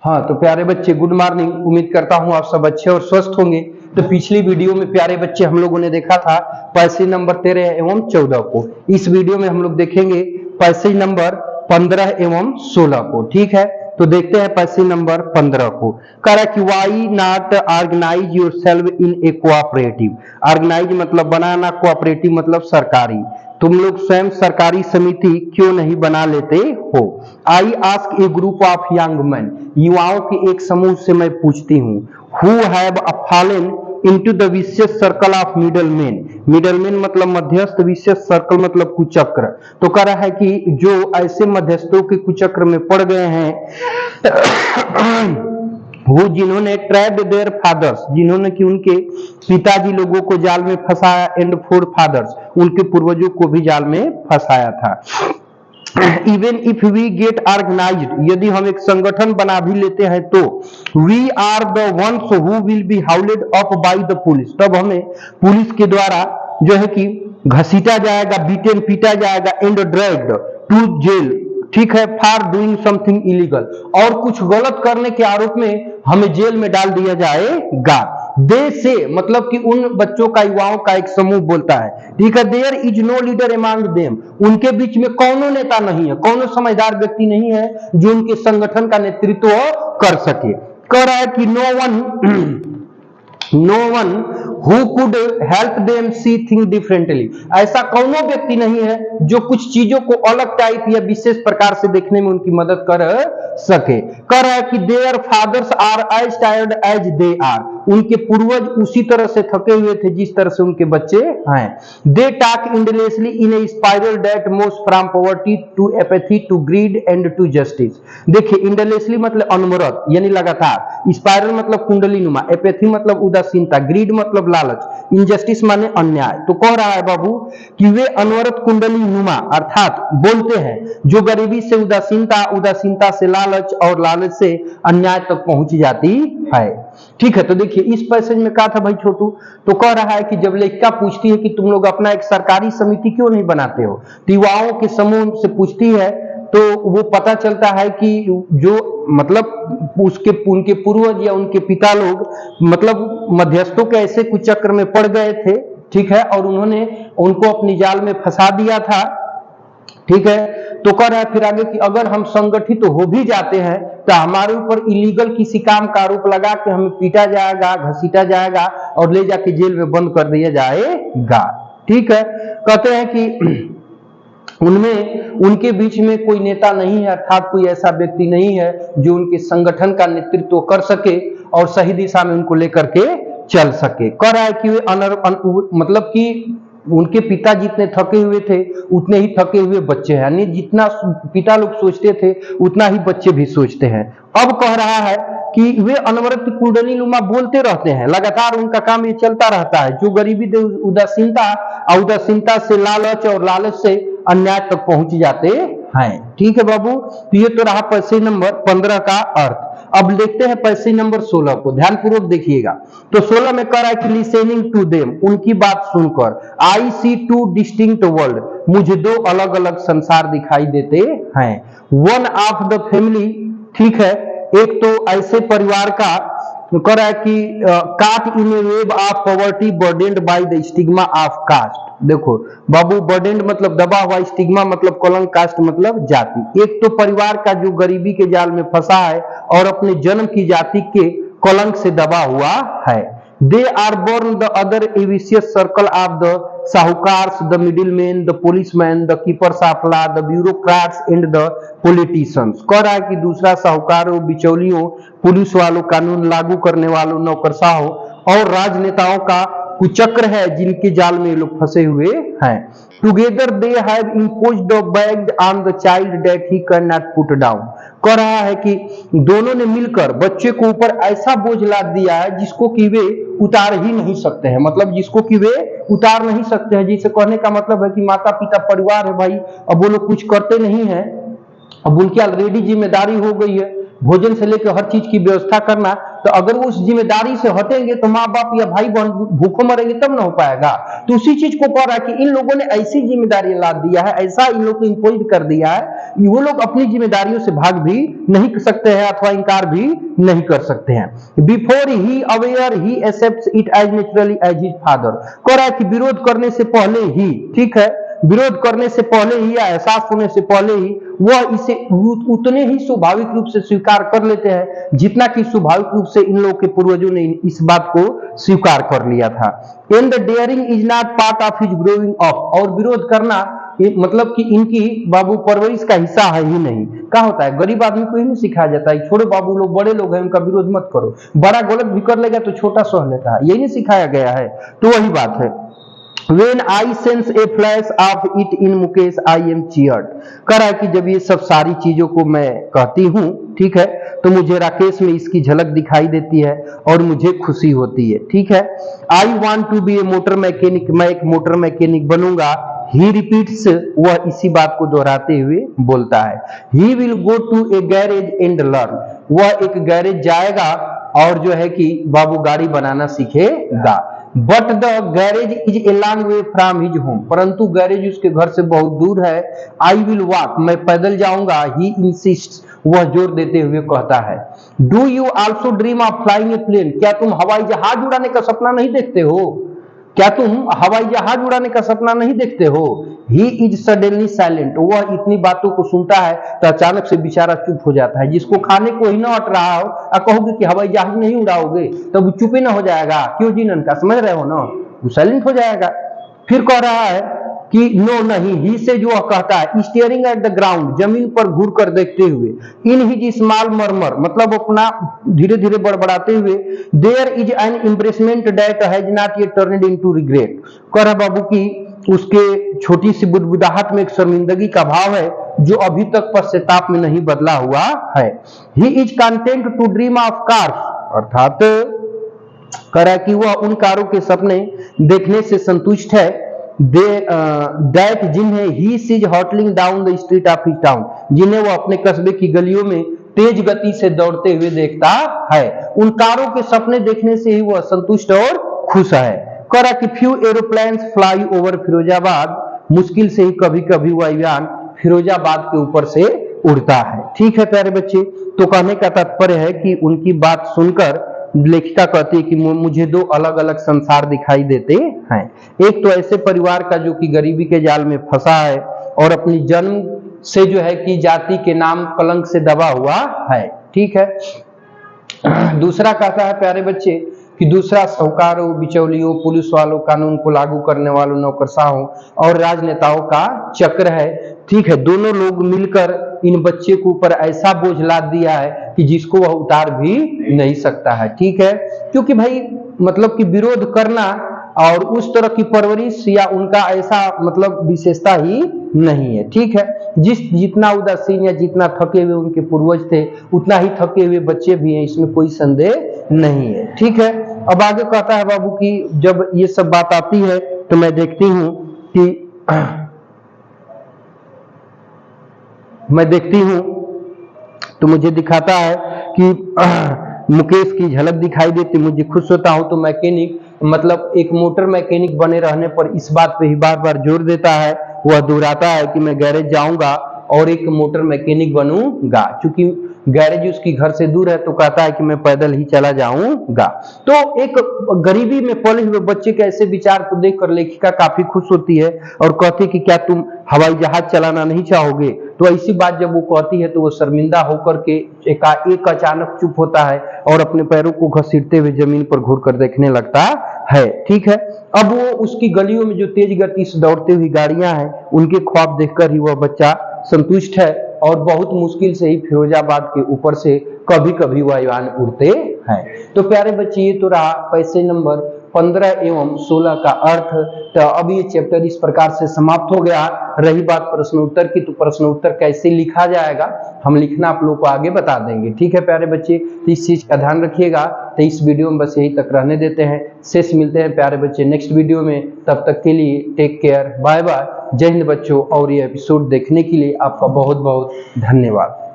हाँ तो प्यारे बच्चे गुड मॉर्निंग। उम्मीद करता हूँ आप सब अच्छे और स्वस्थ होंगे। तो पिछली वीडियो में प्यारे बच्चे हम लोगों ने देखा था पैसेज नंबर 13 एवं 14 को। इस वीडियो में हम लोग देखेंगे पैसेज नंबर 15 एवं 16 को। ठीक है, तो देखते हैं पैसेज नंबर 15 को। कह रहा है कि why not organize yourself in a cooperative. Organize मतलब बनाना, कोऑपरेटिव मतलब सरकारी। तुम लोग स्वयं सरकारी समिति क्यों नहीं बना लेते हो। I ask A group of young man, युवाओं के एक समूह से मैं पूछती हूँ, who have fallen into the vicious circle of middleman. Middleman मतलब मध्यस्थ, विशियस सर्कल मतलब कुचक्र। तो कह रहा है कि जो ऐसे मध्यस्थों के कुचक्र में पड़ गए हैं वो जिन्होंने ट्रैप्ड देयर फादर्स, जिन्होंने कि उनके पिताजी लोगों को जाल में फंसाया, एंड फोर फादर्स, उनके पूर्वजों को भी जाल में फंसाया था। Even if we get organised, यदि हम एक संगठन बना भी लेते हैं तो we are the ones who will be hauled up by the police, तब हमें पुलिस के द्वारा जो है कि घसीटा जाएगा, बीटन पीटा जाएगा, एंड ड्रैग्ड टू जेल, ठीक है, फॉर डूइंग समथिंग इलीगल, और कुछ गलत करने के आरोप में हमें जेल में डाल दिया जाएगा। दे से मतलब कि उन बच्चों का, युवाओं का एक समूह बोलता है, ठीक है। There is no leader among them, उनके बीच में कौनो नेता नहीं है, कौनो समझदार व्यक्ति नहीं है जो उनके संगठन का नेतृत्व कर सके। कह रहा है कि no one who could help them see thing differently, ऐसा कौनो व्यक्ति नहीं है जो कुछ चीजों को अलग टाइप या विशेष प्रकार से देखने में उनकी मदद कर सके। कह रहा है कि their fathers are as tired as they are, उनके पूर्वज उसी तरह से थके हुए थे जिस तरह से उनके बच्चे हैं। They talk endlessly in a spiral that moves from poverty to apathy to greed and to justice. देखिए, इंडलेसली मतलब अनवरत यानी लगातार, स्पाइरल मतलब कुंडली नुमा, एपैथी मतलब उदासीनता, ग्रीड मतलब लालच, इनजस्टिस माने अन्याय। तो कह रहा है बाबू कि वे अनवरत कुंडली नुमा अर्थात बोलते हैं जो गरीबी से उदासीनता, उदासीनता से लालच और लालच से अन्याय तक पहुंच जाती है। ठीक है, तो देखिए इस पैसेज में कहा था भाई छोटू, तो कह रहा है कि जब लेखिका पूछती है कि तुम लोग अपना एक सरकारी समिति क्यों नहीं बनाते हो, तो युवाओं के समूह से पूछती है, तो वो पता चलता है कि जो मतलब उनके पूर्वज या उनके पिता लोग मतलब मध्यस्थों के ऐसे कुचक्र में पड़ गए थे, ठीक है, और उन्होंने उनको अपनी जाल में फंसा दिया था। ठीक है, तो कह रहा है फिर आगे कि अगर हम संगठित हो भी जाते हैं तो हमारे ऊपर इलीगल किसी काम का आरोप लगा के हमें पीटा जाएगा, घसीटा जाएगा और ले जाके जेल में बंद कर दिया जाएगा। ठीक है, कहते हैं कि उनके बीच में कोई नेता नहीं है, अर्थात कोई ऐसा व्यक्ति नहीं है जो उनके संगठन का नेतृत्व कर सके और सही दिशा में उनको लेकर के चल सके। कह रहा है कि वे मतलब कि उनके पिता जितने थके हुए थे उतने ही थके हुए बच्चे हैं, यानी जितना पिता लोग सोचते थे उतना ही बच्चे भी सोचते हैं। अब कह रहा है कि वे अनवरत कुंडली नुमा बोलते रहते हैं, लगातार उनका काम ये चलता रहता है, जो गरीबी उदासीनता, उदासीनता से लालच और लालच से अन्याय तक पहुंच जाते हैं। ठीक है बाबू, तो ये तो रहा पैसेज नंबर 15 का अर्थ। अब देखते हैं पैसेज नंबर 16 को, ध्यानपूर्वक देखिएगा। तो 16 में कह रहा है कि लिसनिंग टू देम, उनकी बात सुनकर, आई सी टू डिस्टिंक्ट वर्ल्ड, मुझे दो अलग अलग संसार दिखाई देते हैं। वन ऑफ द फैमिली, ठीक है, एक तो ऐसे परिवार का, कह रहा है कि caught in a web of poverty burdened by the stigma of caste. देखो बाबू, बर्डेन्ड मतलब दबा हुआ, स्टिग्मा मतलब कलंक, कास्ट मतलब जाति। एक तो परिवार का जो गरीबी के जाल में फंसा है और अपने जन्म की जाति के कलंक से दबा हुआ है। They are born the other a vicious circle of the sahukars, the middleman, the policeman, the keepers of law, the bureaucrats and the politicians. कह रहा है कि दूसरा साहूकारों, बिचौलियों, पुलिस वालों, कानून लागू करने वालों, नौकरशाहों और राजनेताओं का कुचक्र है जिनके जाल में ये लोग फंसे हुए हैं। Together they have imposed the bag on the child that he can not put down. कह रहा है कि दोनों ने मिलकर बच्चे को ऊपर ऐसा बोझ लाद दिया है जिसको कि वे उतार ही नहीं सकते हैं, मतलब जिसको कि वे उतार नहीं सकते हैं। जिसे कहने का मतलब है कि माता पिता परिवार है भाई, अब वो लोग कुछ करते नहीं है, अब उनकी ऑलरेडी जिम्मेदारी हो गई है भोजन से लेकर हर चीज की व्यवस्था करना, तो अगर वो उस जिम्मेदारी से हटेंगे तो माँ बाप या भाई बहन भूखों मरेंगे तब ना हो पाएगा। तो उसी चीज को कह रहा है कि इन लोगों ने ऐसी जिम्मेदारी लाद दिया है, ऐसा इन लोग को इम्पोज कर दिया है, वो लोग अपनी जिम्मेदारियों से भाग भी नहीं कर सकते हैं अथवा इनकार भी नहीं कर सकते हैं। Before he aware he accepts it as naturally as his father. कह रहा है कि विरोध करने से पहले ही, ठीक है, विरोध करने से पहले ही या एहसास होने से पहले ही वह इसे उतने ही स्वाभाविक रूप से स्वीकार कर लेते हैं जितना कि स्वाभाविक रूप से इन लोगों के पूर्वजों ने इस बात को स्वीकार कर लिया था। And the daring is not part of his growing up. और विरोध करना मतलब कि इनकी बाबू परवरिश का हिस्सा है ही नहीं। क्या होता है, गरीब आदमी को ही नहीं सिखाया जाता है छोड़ो बाबू लोग बड़े लोग हैं उनका विरोध मत करो, बड़ा गलत भी कर लेगा तो छोटा सह लेता है, यही नहीं सिखाया गया है। तो वही बात है। When I sense a flash of it in Mukesh I am cheered। कह रहा है कि जब ये सब सारी चीजों को मैं कहती हूँ, ठीक है, तो मुझे राकेश में इसकी झलक दिखाई देती है और मुझे खुशी होती है, ठीक है। I want to be a motor mechanic। मैं एक मोटर मैकेनिक बनूंगा। He repeats। वह इसी बात को दोहराते हुए बोलता है। He will go to a garage and learn। वह एक गैरेज जाएगा और जो है कि बाबू गाड़ी बनाना सीखेगा। But the garage is a long way from his home. परंतु गैरेज उसके घर से बहुत दूर है। I will walk. मैं पैदल जाऊंगा। He insist. वह जोर देते हुए कहता है। Do you also dream of flying a plane. क्या तुम हवाई जहाज उड़ाने का सपना नहीं देखते हो? क्या तुम हवाई जहाज उड़ाने का सपना नहीं देखते हो? He is suddenly silent. वह इतनी बातों को सुनता है तो अचानक से बेचारा चुप हो जाता है। जिसको खाने को ही ना अट रहा हो और कहोगे कि हवाई जहाज नहीं उड़ाओगे तो वो चुप ही ना हो जाएगा। क्यों जीनन का, समझ रहे हो ना, वो साइलेंट हो जाएगा। फिर कह रहा है कि नो नहीं। ही से जो कहता है स्टीयरिंग एट द ग्राउंड। जमीन पर घूर कर देखते हुए। In his small murmur. मतलब अपना धीरे धीरे बड़बड़ाते हुए। There is an embarrassment that has not yet turned into regret. कह रहा बाबू की उसके छोटी सी बुदबुदाहट में एक शर्मिंदगी का भाव है जो अभी तक पश्चाताप में नहीं बदला हुआ है। He is content to dream of cars. अर्थात कह रहा है कि वह उन कारों के सपने देखने से संतुष्ट है दैट जिन्हें he sees hurtling down the street of his town. जिन्हें वो अपने कस्बे की गलियों में तेज गति से दौड़ते हुए देखता है। उन कारों के सपने देखने से ही वह संतुष्ट और खुश है। कह रहा कि few aeroplanes fly over Firozabad. मुश्किल से ही कभी कभी वायुयान फिरोजाबाद के ऊपर से उड़ता है। ठीक है प्यारे बच्चे, तो कहने का तात्पर्य है कि उनकी बात सुनकर लेखिका कहती है कि मुझे दो अलग अलग संसार दिखाई देते हैं। एक तो ऐसे परिवार का जो कि गरीबी के जाल में फंसा है और अपनी जन्म से जो है कि जाति के नाम कलंक से दबा हुआ है। ठीक है। दूसरा कहता है प्यारे बच्चे कि दूसरा साहूकारों, बिचौलियों, पुलिस वालों, कानून को लागू करने वालों, नौकरशाहों और राजनेताओं का चक्र है। ठीक है, दोनों लोग मिलकर इन बच्चे के ऊपर ऐसा बोझ लाद दिया है कि जिसको वह उतार भी नहीं सकता है। ठीक है, क्योंकि भाई मतलब कि विरोध करना और उस तरह की परवरिश या उनका ऐसा मतलब विशेषता ही नहीं है। ठीक है, जितना उदासीन या जितना थके हुए उनके पूर्वज थे उतना ही थके हुए बच्चे भी हैं, इसमें कोई संदेह नहीं है। ठीक है, अब आगे कहता है बाबू की जब ये सब बात आती है तो मैं देखती हूँ तो मुझे दिखाता है कि मुकेश की झलक दिखाई देती, मुझे खुश होता हूं। तो मैकेनिक मतलब एक मोटर मैकेनिक बने रहने पर इस बात पे ही बार बार जोर देता है, वह दोहराता है कि मैं गैरेज जाऊंगा और एक मोटर मैकेनिक बनूंगा। क्योंकि गैरेज उसकी घर से दूर है तो कहता है कि मैं पैदल ही चला जाऊंगा। तो एक गरीबी में पले हुए बच्चे के ऐसे विचार को देखकर लेखिका काफी खुश होती है और कहती कि क्या तुम हवाई जहाज चलाना नहीं चाहोगे? तो ऐसी बात जब वो कहती है तो वो शर्मिंदा होकर के एक अचानक चुप होता है और अपने पैरों को घसीटते हुए जमीन पर घूर कर देखने लगता है। ठीक है, अब वो उसकी गलियों में जो तेज गति से दौड़ती हुई गाड़ियां हैं उनके ख्वाब देखकर ही वह बच्चा संतुष्ट है और बहुत मुश्किल से ही फिरोजाबाद के ऊपर से कभी कभी वायुयान उड़ते हैं। तो प्यारे बच्चे ये तो रहा पैसे नंबर 15 एवं 16 का अर्थ। तो अब ये चैप्टर इस प्रकार से समाप्त हो गया। रही बात प्रश्न उत्तर की, तो प्रश्न उत्तर कैसे लिखा जाएगा हम लिखना आप लोग को आगे बता देंगे। ठीक है प्यारे बच्चे, तो इस चीज का ध्यान रखिएगा। तो इस वीडियो में बस यही तक रहने देते हैं, शेष मिलते हैं प्यारे बच्चे नेक्स्ट वीडियो में। तब तक के लिए टेक केयर, बाय बाय, जय हिंद बच्चों। और ये एपिसोड देखने के लिए आपका बहुत बहुत धन्यवाद।